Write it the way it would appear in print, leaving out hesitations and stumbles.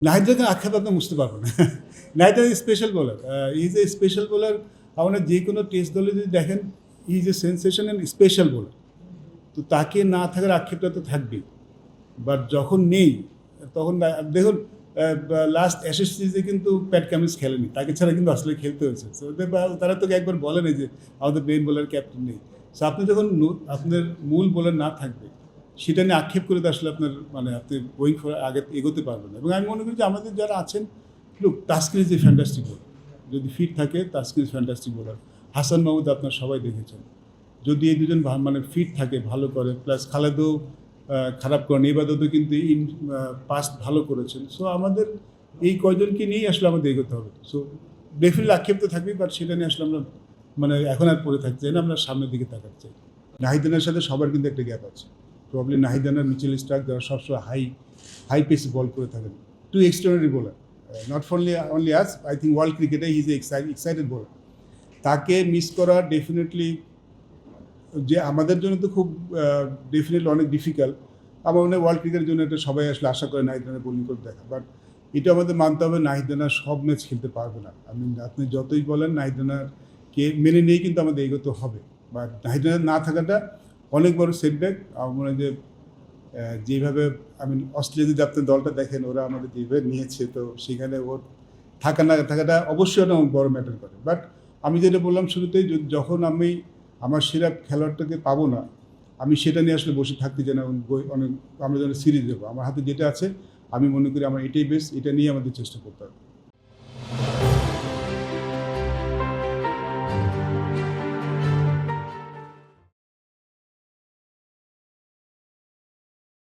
নাহিদকে আক্ষেপ আপনি বুঝতে পারবেন না। Nahid special bowler, is a special bowler. আপনার যে কোনো টেস্ট দলে যদি দেখেন, is a sensation and special bowler. তো তাকে না থাকার আক্ষেপটা তো থাকবেই। বাট যখন নেই তখন দেখুন, লাস্ট অ্যাশেজ সিরিজে কিন্তু প্যাট কামিন্স খেলেনি, তাকে ছাড়া কিন্তু আসলে খেলতে হয়েছে। সো তারা তোকে একবার বলে নেই যে আমাদের মেইন বোলার ক্যাপ্টেন নেই। সো আপনি যখন আপনার মূল বোলার না থাকবে, সেটা নিয়ে আক্ষেপ করে তো আসলে আপনার মানে আপনি গোয়িং ফর আগে এগোতে পারবেন না। এবং আমি মনে করি যে আমাদের যারা আছেন, look, Taskin is a fantastic bowler. যদি ফিট থাকে Taskin is fantastic bowler. Hasan Mahmud আপনার সবাই দেখেছেন। যদি এই দুজন মানে ফিট থাকে, ভালো করে, প্লাস খালেদও খারাপ করেন, এবাদতও কিন্তু পাস্ট ভালো করেছেন। সো আমাদের এই কয়জনকে নিয়েই আসলে আমাদের এগোতে হবে। সো ডেফিনেটলি আক্ষেপ তো থাকবেই, বাট সেটা নিয়ে আসলে আমরা মানে এখন আর পড়ে থাকতে চাই না, আমরা সামনের দিকে তাকাতে চাই। নাহিদানের সাথে সবার কিন্তু একটা গ্যাপ আছে। প্রবলি নাহিদানার, মিচেল স্টার্ক, যারা সবসময় হাই পেসে বল করে থাকেন, two extraordinary bowler. Not only us, I think world ক্রিকেটে হি ইজ এক্সাইটেড বোলার। তাকে মিস করা ডেফিনেটলি যে আমাদের জন্য তো খুব ডেফিনেটলি অনেক ডিফিকাল্ট। আমার মনে হয় ওয়ার্ল্ড ক্রিকেটের জন্য এটা সবাই আসলে আশা করে নাহিদ রানা বোলিং করে দেখা। বাট এটা আমাদের মানতে হবে, নাহিদ রানা সব ম্যাচ খেলতে পারবে না। আপনি যতই বলেন, নাহিদ রানাকে মেনে নিয়েই কিন্তু আমাদের এগোতে হবে। বাট নাহিদ রানা না থাকাটা অনেক বড় সেটব্যাক। আমার মনে হয় যে যেভাবে অস্ট্রেলিয়া যদি আপনার দলটা দেখেন, ওরা আমাদের যেভাবে নিয়েছে, তো সেখানে ওর থাকা না থাকাটা অবশ্যই অনেক বড় ম্যাটার করে। বাট আমি যেটা বললাম শুরুতেই, যখন আমি আমার সেরা খেলোয়াড়টাকে পাবো না, আমি সেটা নিয়ে আসলে বসে থাকতে চাই না। অনেক আমরা যেন সিরিজ দেবো, আমার হাতে যেটা আছে আমি মনে করি আমার এটাই বেস্ট, এটা নিয়ে আমাদের চেষ্টা করতে হবে।